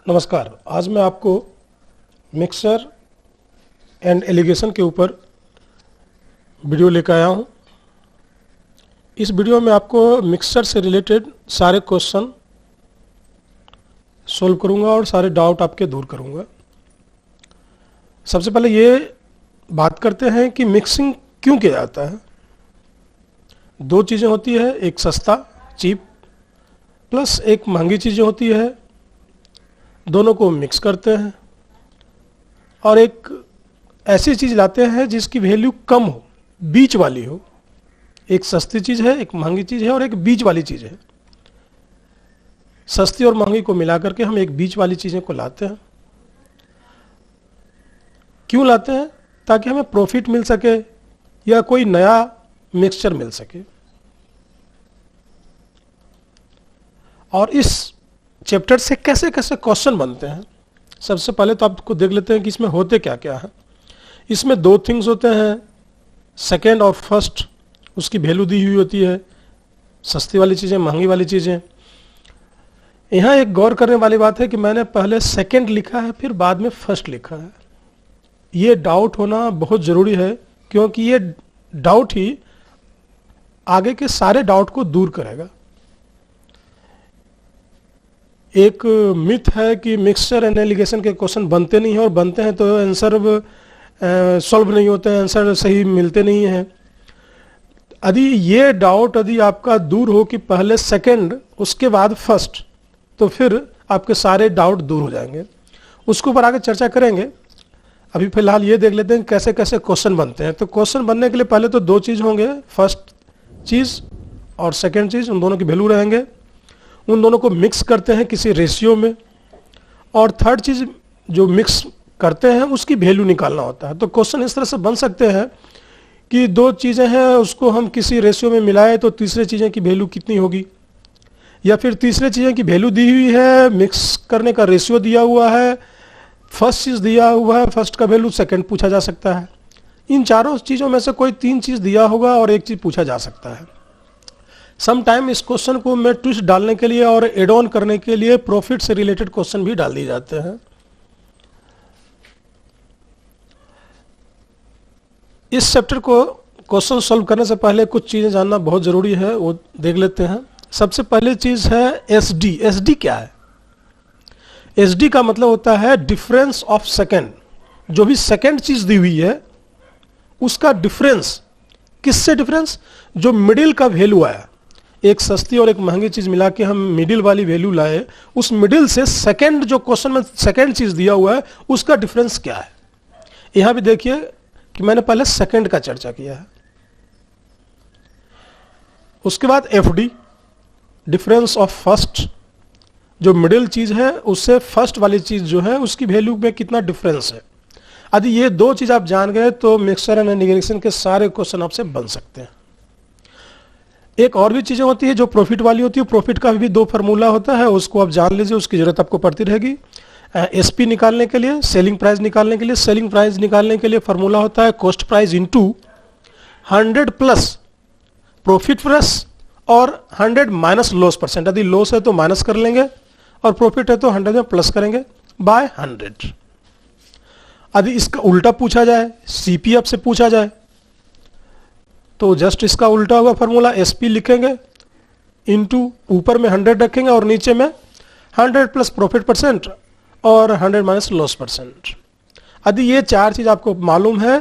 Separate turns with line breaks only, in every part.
नमस्कार। आज मैं आपको मिक्सर एंड एलिगेशन के ऊपर वीडियो लेकर आया हूँ। इस वीडियो में आपको मिक्सर से रिलेटेड सारे क्वेश्चन सोल्व करूँगा और सारे डाउट आपके दूर करूँगा। सबसे पहले ये बात करते हैं कि मिक्सिंग क्यों किया जाता है। दो चीज़ें होती है, एक सस्ता चीप प्लस एक महंगी चीज़ें होती है, दोनों को मिक्स करते हैं और एक ऐसी चीज़ लाते हैं जिसकी वैल्यू कम हो, बीच वाली हो। एक सस्ती चीज़ है, एक महंगी चीज़ है और एक बीच वाली चीज़ है। सस्ती और महंगी को मिला करके हम एक बीच वाली चीज़ें को लाते हैं। क्यों लाते हैं? ताकि हमें प्रॉफिट मिल सके या कोई नया मिक्सचर मिल सके। और इस चैप्टर से कैसे कैसे क्वेश्चन बनते हैं, सबसे पहले तो आपको देख लेते हैं कि इसमें होते क्या क्या है। इसमें दो थिंग्स होते हैं, सेकेंड और फर्स्ट, उसकी वैल्यू दी हुई होती है, सस्ती वाली चीज़ें, महंगी वाली चीज़ें। यहाँ एक गौर करने वाली बात है कि मैंने पहले सेकेंड लिखा है फिर बाद में फर्स्ट लिखा है। ये डाउट होना बहुत ज़रूरी है, क्योंकि ये डाउट ही आगे के सारे डाउट को दूर करेगा। एक मिथ है कि मिक्सचर एंड एलिगेशन के क्वेश्चन बनते नहीं हैं, और बनते हैं तो आंसर सॉल्व नहीं होते हैं, आंसर सही मिलते नहीं हैं। यदि ये डाउट यदि आपका दूर हो कि पहले सेकंड उसके बाद फर्स्ट, तो फिर आपके सारे डाउट दूर हो जाएंगे। उसके ऊपर आगे चर्चा करेंगे। अभी फिलहाल ये देख लेते हैं कैसे कैसे क्वेश्चन बनते हैं। तो क्वेश्चन बनने के लिए पहले तो दो चीज़ होंगे, फर्स्ट चीज़ और सेकेंड चीज़, उन दोनों की वैल्यू रहेंगे। उन दोनों को मिक्स करते हैं किसी रेशियो में, और थर्ड चीज़ जो मिक्स करते हैं उसकी वैल्यू निकालना होता है। तो क्वेश्चन इस तरह से बन सकते हैं कि दो चीज़ें हैं, उसको हम किसी रेशियो में मिलाएं तो तीसरे चीज़ें की वैल्यू कितनी होगी, या फिर तीसरे चीज़ें की वैल्यू दी हुई है, मिक्स करने का रेशियो दिया हुआ है, फर्स्ट चीज़ दिया हुआ है, फर्स्ट का वैल्यू, सेकेंड पूछा जा सकता है। इन चारों चीज़ों में से कोई तीन चीज़ दिया होगा और एक चीज़ पूछा जा सकता है। सम टाइम इस क्वेश्चन को मैं ट्विस्ट डालने के लिए और एड ऑन करने के लिए प्रॉफिट से रिलेटेड क्वेश्चन भी डाल दिए जाते हैं। इस चैप्टर को क्वेश्चन सॉल्व करने से पहले कुछ चीज़ें जानना बहुत ज़रूरी है, वो देख लेते हैं। सबसे पहली चीज़ है एसडी। एसडी क्या है? एसडी का मतलब होता है डिफरेंस ऑफ सेकेंड। जो भी सेकेंड चीज़ दी हुई है उसका डिफरेंस। किससे डिफरेंस? जो मिडिल का वैल्यू आया, एक सस्ती और एक महंगी चीज़ मिला के हम मिडिल वाली वैल्यू लाए, उस मिडिल से सेकेंड, जो क्वेश्चन में सेकेंड चीज़ दिया हुआ है उसका डिफरेंस क्या है। यहाँ भी देखिए कि मैंने पहले सेकेंड का चर्चा किया है। उसके बाद एफडी, डिफरेंस ऑफ फर्स्ट। जो मिडिल चीज़ है उससे फर्स्ट वाली चीज़ जो है उसकी वैल्यू में कितना डिफरेंस है। यदि ये दो चीज़ आप जान गए तो मिक्सचर एंड एलिगेशन के सारे क्वेश्चन आपसे बन सकते हैं। एक और भी चीज़ें होती है जो प्रॉफिट वाली होती है। प्रॉफिट का भी दो फार्मूला होता है, उसको आप जान लीजिए, उसकी ज़रूरत आपको पड़ती रहेगी। एसपी निकालने के लिए, सेलिंग प्राइस निकालने के लिए, सेलिंग प्राइस निकालने के लिए फार्मूला होता है cost price into 100 plus profit plus और 100 माइनस लॉस परसेंट। यदि लॉस है तो माइनस कर लेंगे और प्रॉफिट है तो 100 में प्लस करेंगे बाय 100। यदि इसका उल्टा पूछा जाए, सीपी आपसे पूछा जाए, तो जस्ट इसका उल्टा होगा फार्मूला। एसपी लिखेंगे इंटू ऊपर में 100 रखेंगे और नीचे में 100 प्लस प्रॉफिट परसेंट और 100 माइनस लॉस परसेंट। यदि ये चार चीज़ आपको मालूम है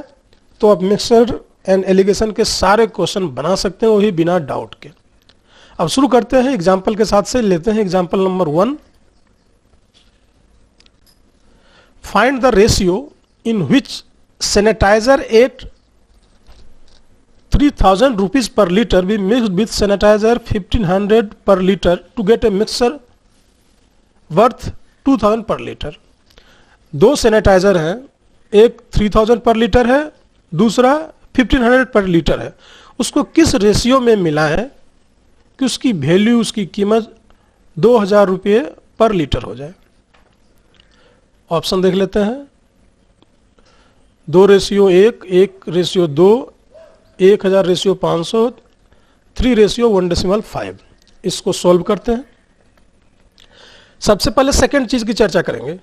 तो आप मिक्सचर एंड एलिगेशन के सारे क्वेश्चन बना सकते हैं, वही बिना डाउट के। अब शुरू करते हैं एग्जाम्पल के साथ से। लेते हैं example number 1। Find the ratio in which sanitiser at 3000 rupees per liter be mixed with sanitizer 1500 per liter to get a mixture worth 2000 per liter। दो सैनिटाइजर हैं, एक 3000 पर लीटर है, दूसरा 1500 पर लीटर है। उसको किस रेशियो में मिलाएं कि उसकी वैल्यू, उसकी कीमत 2000 रुपये पर लीटर हो जाए। ऑप्शन देख लेते हैं। 2:1, 1:2, 1000:500, 3:1.5। इसको सॉल्व करते हैं। सबसे पहले सेकंड चीज की चर्चा करेंगे।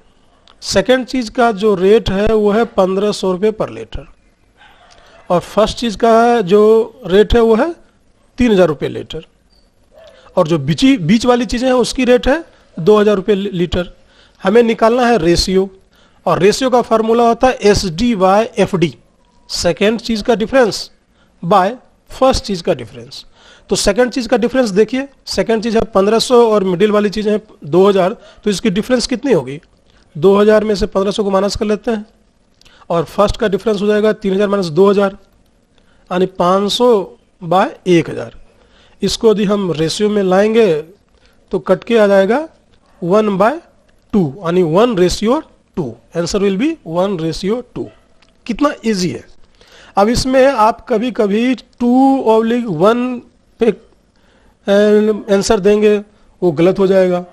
सेकंड चीज का जो रेट है वो है 1500 रुपये पर लीटर, और फर्स्ट चीज का जो रेट है वो है 3000 रुपये लीटर, और जो बीच वाली चीजें हैं उसकी रेट है 2000 रुपये लीटर। हमें निकालना है रेशियो, और रेशियो का फार्मूला होता है S D by F D, second चीज का डिफरेंस बाय फर्स्ट चीज का डिफरेंस। तो सेकंड चीज का डिफरेंस देखिए, सेकंड चीज है 1500 और मिडिल वाली चीज है 2000, तो इसकी डिफरेंस कितनी होगी? 2000 में से 1500 को माइनस कर लेते हैं, और फर्स्ट का डिफरेंस हो जाएगा 3000 माइनस 2000, यानी 500 बाय 1000। इसको यदि हम रेशियो में लाएंगे तो कट के आ जाएगा 1/2, यानी 1:2। Answer will B 1:2। कितना इजी है। अब इसमें आप कभी कभी 2/1 पे आंसर देंगे, वो गलत हो जाएगा।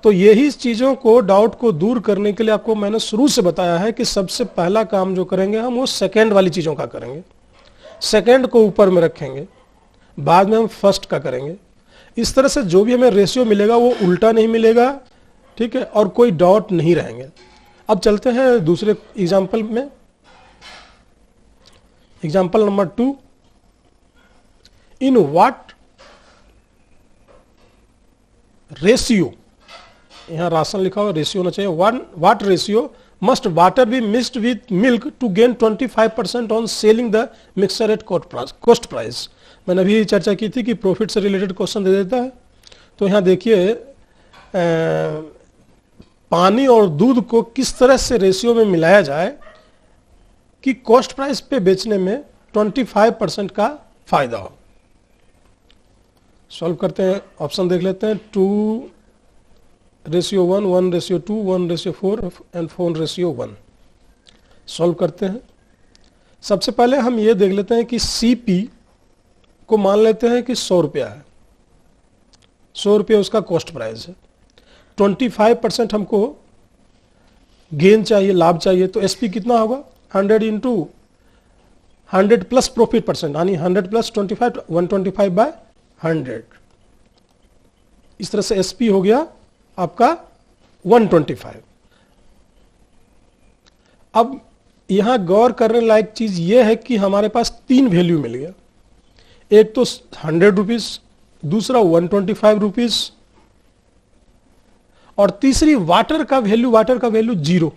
तो यही चीज़ों को, डाउट को दूर करने के लिए आपको मैंने शुरू से बताया है कि सबसे पहला काम जो करेंगे हम वो सेकंड वाली चीज़ों का करेंगे, सेकंड को ऊपर में रखेंगे, बाद में हम फर्स्ट का करेंगे। इस तरह से जो भी हमें रेशियो मिलेगा वो उल्टा नहीं मिलेगा, ठीक है, और कोई डाउट नहीं रहेंगे। अब चलते हैं दूसरे एग्जाम्पल में। Example number 2, in what ratio, यहां राशन लिखा हुआ, रेशियो होना चाहिए, what ratio must water be mixed with milk to gain 25% on selling the mixture at cost price. मैंने अभी चर्चा की थी कि प्रॉफिट से रिलेटेड क्वेश्चन दे देता है। तो यहाँ देखिए पानी और दूध को किस तरह से रेशियो में मिलाया जाए कि कॉस्ट प्राइस पे बेचने में 25% का फायदा हो। सॉल्व करते हैं, ऑप्शन देख लेते हैं। 2:1, 1:2, 1:4 एंड 4:1। सॉल्व करते हैं। सबसे पहले हम ये देख लेते हैं कि सीपी को मान लेते हैं कि 100 रुपया है, 100 रुपये उसका कॉस्ट प्राइस है। 25% हमको गेन चाहिए, लाभ चाहिए, तो एसपी कितना होगा? 100 इंटू 100 प्लस प्रॉफिट परसेंट, यानी 100 प्लस 25, 125/100। इस तरह से एसपी हो गया आपका 125। अब यहां गौर करने लायक चीज यह है कि हमारे पास 3 वैल्यू मिल गया। एक तो 100 रुपीज, दूसरा 125 रुपीज, और तीसरी वाटर का वैल्यू 0।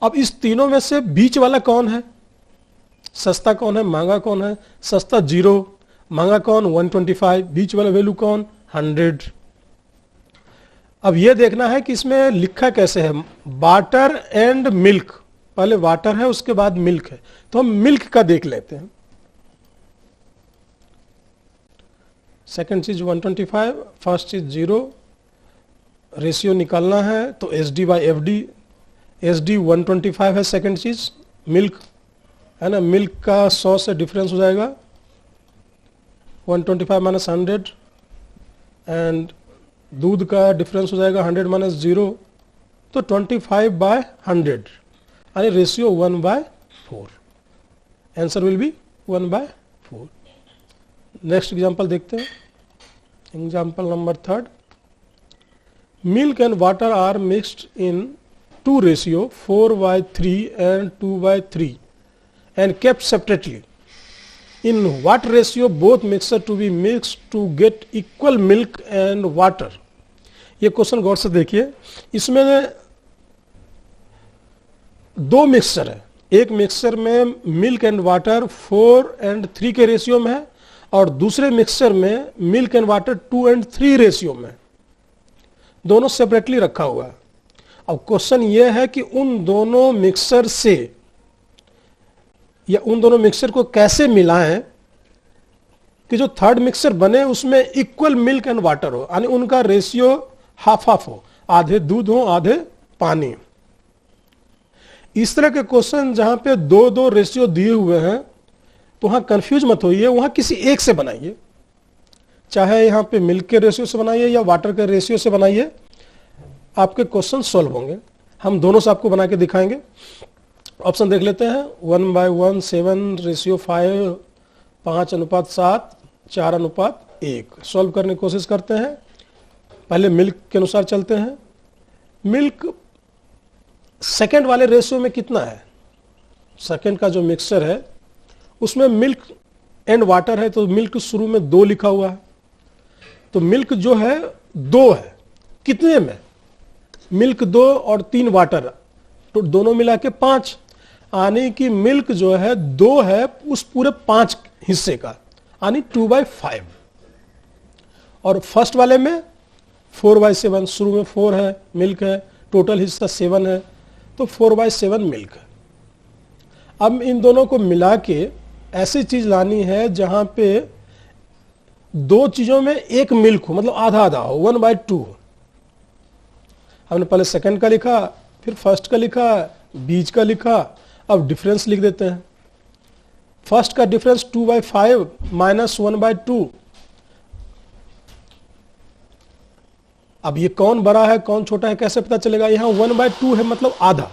अब इस तीनों में से बीच वाला कौन है? सस्ता कौन है, महंगा कौन है? सस्ता 0, महंगा कौन? 125, बीच वाला वैल्यू कौन? 100। अब यह देखना है कि इसमें लिखा कैसे है, वाटर एंड मिल्क। पहले वाटर है, उसके बाद मिल्क है, तो हम मिल्क का देख लेते हैं। सेकंड चीज 125, फर्स्ट चीज 0। रेशियो निकालना है तो S D by F D, S D 125 है, सेकंड चीज मिल्क है ना, मिल्क का 100 से डिफरेंस हो जाएगा 125 माइनस 100, एंड दूध का डिफरेंस हो जाएगा 100 माइनस 0, तो 25/100, यानी ratio 1/4। Answer will be 1/4। Next example देखते हैं। Example number 3, milk and water are mixed in 2 ratio 4/3 and 2/3 and kept separately. In what ratio both mixture to be mixed to get equal milk and water? ये question गौर से देखिए। इसमें 2 mixture है, एक mixture में milk and water 4 and 3 के ratio में है, और दूसरे मिक्सचर में milk and water 2 and 3 ratio में। दोनों सेपरेटली रखा हुआ है। अब क्वेश्चन ये है कि उन दोनों मिक्सचर से, या उन दोनों मिक्सचर को कैसे मिलाएं कि जो थर्ड मिक्सचर बने उसमें इक्वल मिल्क एंड वाटर हो, यानी उनका रेशियो हाफ हाफ हो, आधे दूध हो आधे पानी। इस तरह के क्वेश्चन जहां पे 2-2 रेशियो दिए हुए हैं तो वहां कंफ्यूज मत होइए, वहां किसी एक से बनाइए, चाहे यहां पे मिल्क के रेशियो से बनाइए या वाटर के रेशियो से बनाइए, आपके क्वेश्चन सॉल्व होंगे। हम दोनों से आपको बना के दिखाएंगे। ऑप्शन देख लेते हैं। 1/1, 7:5, 5:7, 4:1। सॉल्व करने की कोशिश करते हैं। पहले मिल्क के अनुसार चलते हैं। मिल्क सेकेंड वाले रेशियो में कितना है, सेकेंड का जो मिक्सचर है उसमें मिल्क एंड वाटर है, तो मिल्क शुरू में 2 लिखा हुआ है, तो मिल्क जो है 2 है, कितने में, मिल्क 2 और 3 वाटर, तो दोनों मिला के 5, यानी कि मिल्क जो है 2 है उस पूरे 5 हिस्से का, यानी 2/5। और फर्स्ट वाले में 4/7, शुरू में 4 है मिल्क है, टोटल हिस्सा 7 है, तो 4/7 मिल्क है। अब इन दोनों को मिला के ऐसी चीज लानी है जहां पे 2 चीजों में एक मिल्क हो, मतलब आधा आधा हो, 1/2 हो। हमने पहले सेकंड का लिखा, फिर फर्स्ट का लिखा, बीच का लिखा, अब डिफरेंस लिख देते हैं। फर्स्ट का डिफरेंस 2/5 माइनस 1/2। अब ये कौन बड़ा है कौन छोटा है कैसे पता चलेगा, यहां 1/2 है मतलब आधा,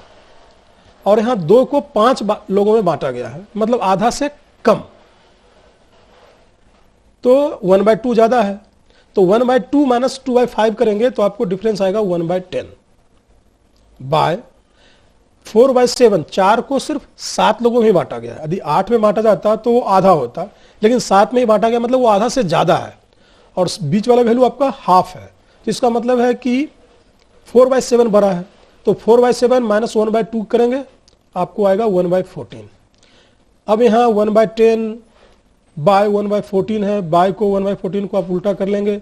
और यहां 2 को 5 लोगों में बांटा गया है मतलब आधा से कम, तो 1/2 ज्यादा है, तो 1/2 माइनस 2/5 करेंगे तो आपको डिफरेंस आएगा 1/10 बाय 4/7। 4 को सिर्फ 7 लोगों में ही बांटा गया है, यदि 8 में बांटा जाता तो वो आधा होता, लेकिन 7 में ही बांटा गया मतलब वो आधा से ज्यादा है, और बीच वाला वैल्यू आपका हाफ है, तो इसका मतलब है कि 4/7 बड़ा है, तो 4/7 माइनस 1/2 करेंगे आपको आएगा 1/14। अब यहाँ 1/10 बाय 1/14 है, बाय को 1/14 को आप उल्टा कर लेंगे,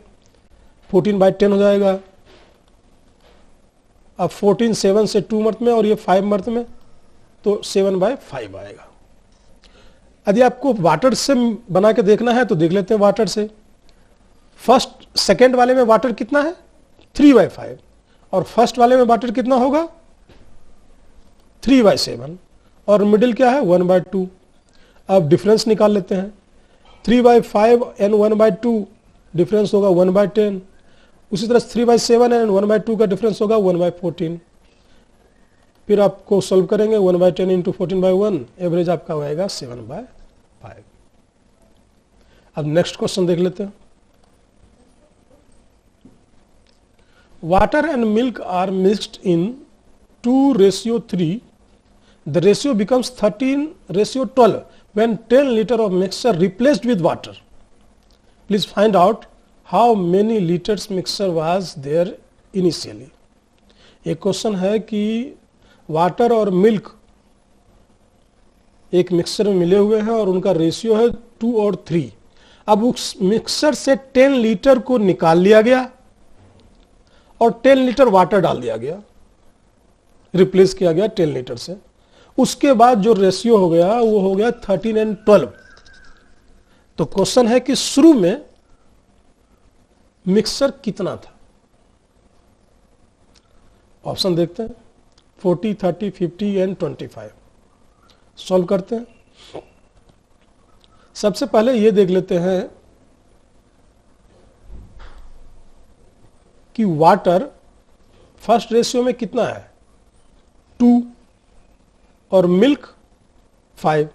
14/10 हो जाएगा। अब 14 7 से 2 मर्त में और ये 5 मर्त में, तो 7/5 आएगा। यदि आपको वाटर से बना के देखना है तो देख लेते हैं वाटर से। फर्स्ट सेकेंड वाले में वाटर कितना है 3/5, और फर्स्ट वाले में वाटर कितना होगा 3/7, और मिडिल क्या है 1/2। अब डिफरेंस निकाल लेते हैं, 3/5 एंड 1/2 डिफरेंस होगा 1/10, उसी तरह 3/7 एंड 1/2 का डिफरेंस होगा 1/14। फिर आपको सोल्व करेंगे 1/10 इंटू 14/1, एवरेज आपका आएगा 7/5। अब नेक्स्ट क्वेश्चन देख लेते हैं। Water and milk are mixed in 2:3. The ratio becomes 13:12 when 10 liter of mixture replaced with water. Please find out how many liters mixture was there initially. एक question है कि water और मिल्क एक mixture में मिले हुए हैं और उनका रेशियो है 2 और 3। अब उस मिक्सचर से 10 लीटर को निकाल लिया गया और 10 लीटर वाटर डाल दिया गया, रिप्लेस किया गया 10 लीटर से। उसके बाद जो रेशियो हो गया वो हो गया 13 एंड 12। तो क्वेश्चन है कि शुरू में मिक्सचर कितना था। ऑप्शन देखते हैं 40, 30, 50 एंड 25। सॉल्व करते हैं। सबसे पहले ये देख लेते हैं कि वाटर फर्स्ट रेशियो में कितना है 2 और मिल्क 5।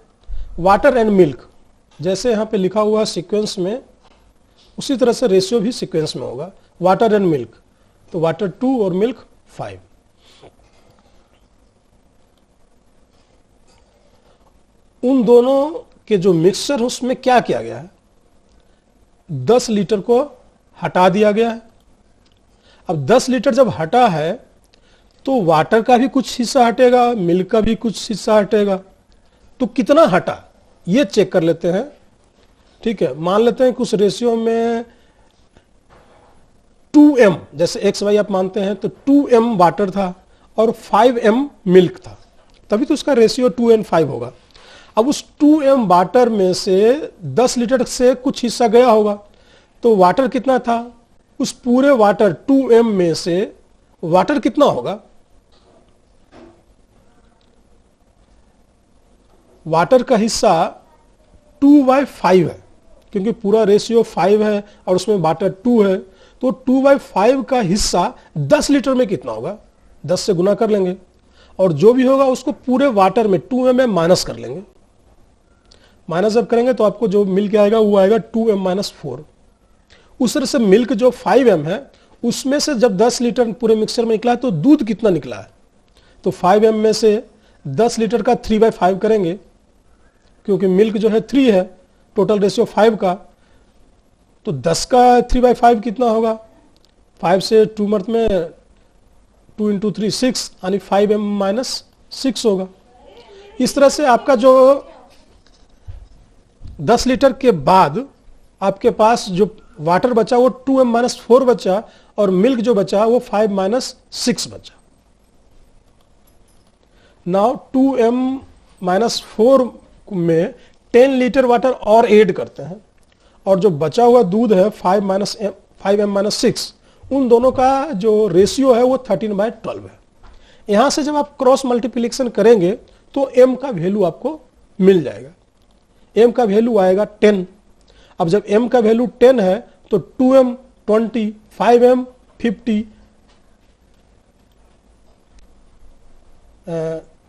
वाटर एंड मिल्क जैसे यहां पे लिखा हुआ सीक्वेंस में उसी तरह से रेशियो भी सीक्वेंस में होगा, वाटर एंड मिल्क, तो वाटर 2 और मिल्क 5। उन दोनों के जो मिक्सचर उसमें क्या किया गया है 10 लीटर को हटा दिया गया है। अब 10 लीटर जब हटा है तो वाटर का भी कुछ हिस्सा हटेगा, मिल्क का भी कुछ हिस्सा हटेगा, तो कितना हटा ये चेक कर लेते हैं। ठीक है, मान लेते हैं कुछ रेशियो में 2m, जैसे एक्स वाई आप मानते हैं, तो 2m वाटर था और 5m मिल्क था, तभी तो उसका रेशियो 2:5 होगा। अब उस 2m वाटर में से 10 लीटर से कुछ हिस्सा गया होगा, तो वाटर कितना था, उस पूरे वाटर 2m में से वाटर कितना होगा, वाटर का हिस्सा 2/5 है, क्योंकि पूरा रेशियो 5 है और उसमें वाटर 2 है, तो 2/5 का हिस्सा 10 लीटर में कितना होगा, 10 से गुना कर लेंगे और जो भी होगा उसको पूरे वाटर में 2m में माइनस कर लेंगे। माइनस जब करेंगे तो आपको जो मिल के आएगा वो आएगा 2m - 4। उस तरह से मिल्क जो 5m है उसमें से जब 10 लीटर पूरे मिक्सचर में निकला है तो दूध कितना निकला है, तो 5m में से 10 लीटर का 3/5 करेंगे, क्योंकि मिल्क जो है 3 है, टोटल रेशियो 5 का, तो 10 का 3/5 कितना होगा, 5 से 2 मर्थ में 2 इंटू 3 6, यानी 5m - 6 होगा। इस तरह से आपका जो 10 लीटर के बाद आपके पास जो वाटर बचा वो 2m - 4 बचा, और मिल्क जो बचा वो 5 - 6 बचा। नाउ 2m - 4 में 10 लीटर वाटर और ऐड करते हैं, और जो बचा हुआ दूध है 5m - 6, उन दोनों का जो रेशियो है वो 13/12 है। यहां से जब आप क्रॉस मल्टीप्लिकेशन करेंगे तो m का वैल्यू आपको मिल जाएगा। m का वैल्यू आएगा 10। अब जब m का वैल्यू 10 है तो 2m 20, 5m 50,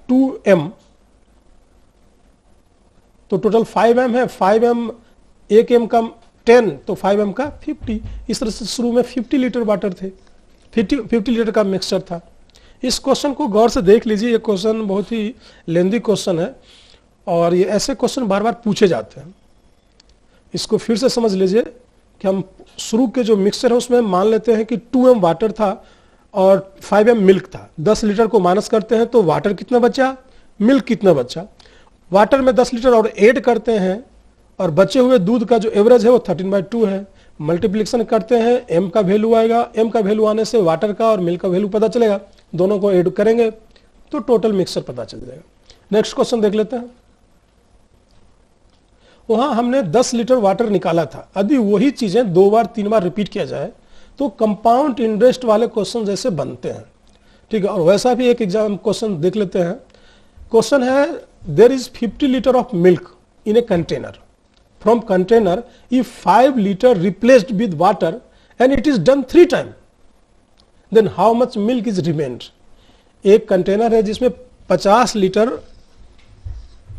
2m, तो टोटल 5m है, 5m 1m का 10, तो 5m का 50। इस तरह से शुरू में 50 लीटर वाटर थे, 50 लीटर का मिक्सचर था। इस क्वेश्चन को गौर से देख लीजिए, ये क्वेश्चन बहुत ही लेंदी क्वेश्चन है और ये ऐसे क्वेश्चन बार बार पूछे जाते हैं। इसको फिर से समझ लीजिए कि हम शुरू के जो मिक्सचर है उसमें मान लेते हैं कि 2m वाटर था और 5m मिल्क था। 10 लीटर को माइनस करते हैं तो वाटर कितना बचा, मिल्क कितना बचा। वाटर में 10 लीटर और ऐड करते हैं और बचे हुए दूध का जो एवरेज है वो 13/2 है। मल्टीप्लिकेशन करते हैं, m का वैल्यू आएगा, m का वैल्यू आने से वाटर का और मिल्क का वैल्यू पता चलेगा, दोनों को ऐड करेंगे तो टोटल मिक्सचर पता चल जाएगा। नेक्स्ट क्वेश्चन देख लेते हैं। वहां हमने 10 लीटर वाटर निकाला था, यदि वही चीजें 2 बार 3 बार रिपीट किया जाए तो कंपाउंड इंटरेस्ट वाले क्वेश्चन जैसे बनते हैं। ठीक है, और वैसा भी एक एग्जाम क्वेश्चन देख लेते हैं। क्वेश्चन है, there is 50 litre of milk in a container, from container if 5 litre replaced with water and it is done 3 time, then how much milk is remained. एक कंटेनर है जिसमें 50 लीटर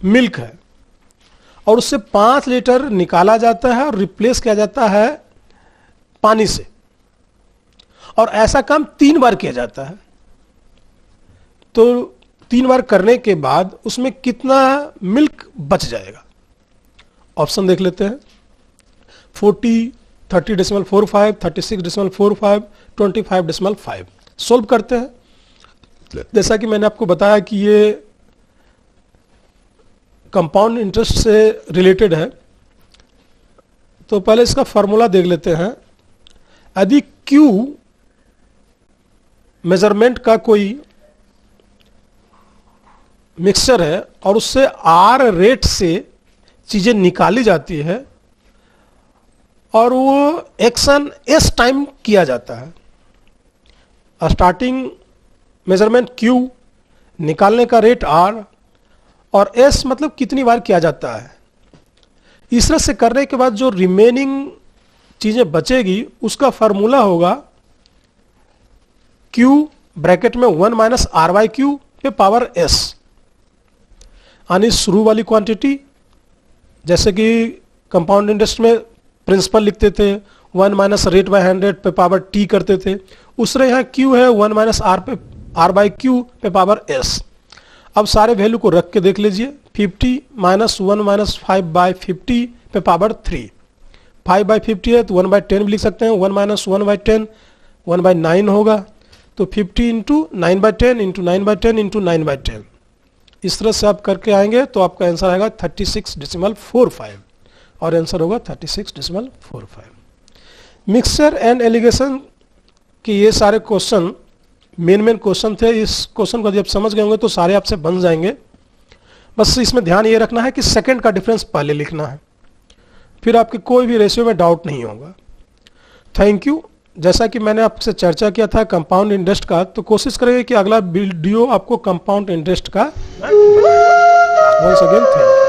मिल्क है और उससे 5 लीटर निकाला जाता है और रिप्लेस किया जाता है पानी से, और ऐसा काम 3 बार किया जाता है, तो 3 बार करने के बाद उसमें कितना मिल्क बच जाएगा। ऑप्शन देख लेते हैं, 40, 30.45, 36.45, 25.5। सोल्व करते हैं। जैसा कि मैंने आपको बताया कि ये कंपाउंड इंटरेस्ट से रिलेटेड है, तो पहले इसका फॉर्मूला देख लेते हैं। यदि Q मेजरमेंट का कोई मिक्सचर है और उससे R रेट से चीजें निकाली जाती है और वो एक्शन S टाइम किया जाता है, स्टार्टिंग मेजरमेंट Q, निकालने का रेट R, और S मतलब कितनी बार किया जाता है। इस तरह से करने के बाद जो रिमेनिंग चीजें बचेगी उसका फॉर्मूला होगा Q ब्रैकेट में 1 - R/Q पे पावर S, यानी शुरू वाली क्वांटिटी, जैसे कि कंपाउंड इंटरेस्ट में प्रिंसिपल लिखते थे 1 - रेट बाय 100 पे पावर T करते थे, उस तरह यहाँ Q है 1 - R/Q पे पावर S। अब सारे वैल्यू को रख के देख लीजिए, 50 - 1 - 5/50 पे पावर 3, 5/50 है तो 1/10 भी लिख सकते हैं, 1 - 1/10 1/9 होगा, तो 50 इंटू 9/10 इंटू 9/10 इंटू 9/10। इस तरह से आप करके आएंगे तो आपका आंसर आएगा 36.45, और आंसर होगा 36.45। मिक्सचर एंड एलिगेशन के ये सारे क्वेश्चन मेन क्वेश्चन थे। इस क्वेश्चन को जब समझ गए होंगे तो सारे आपसे बन जाएंगे। बस इसमें ध्यान ये रखना है कि सेकंड का डिफरेंस पहले लिखना है, फिर आपके कोई भी रेशियो में डाउट नहीं होगा। Thank you. जैसा कि मैंने आपसे चर्चा किया था कंपाउंड इंटरेस्ट का, तो कोशिश करेंगे कि अगला वीडियो आपको कंपाउंड इंटरेस्ट का। Once again thank you.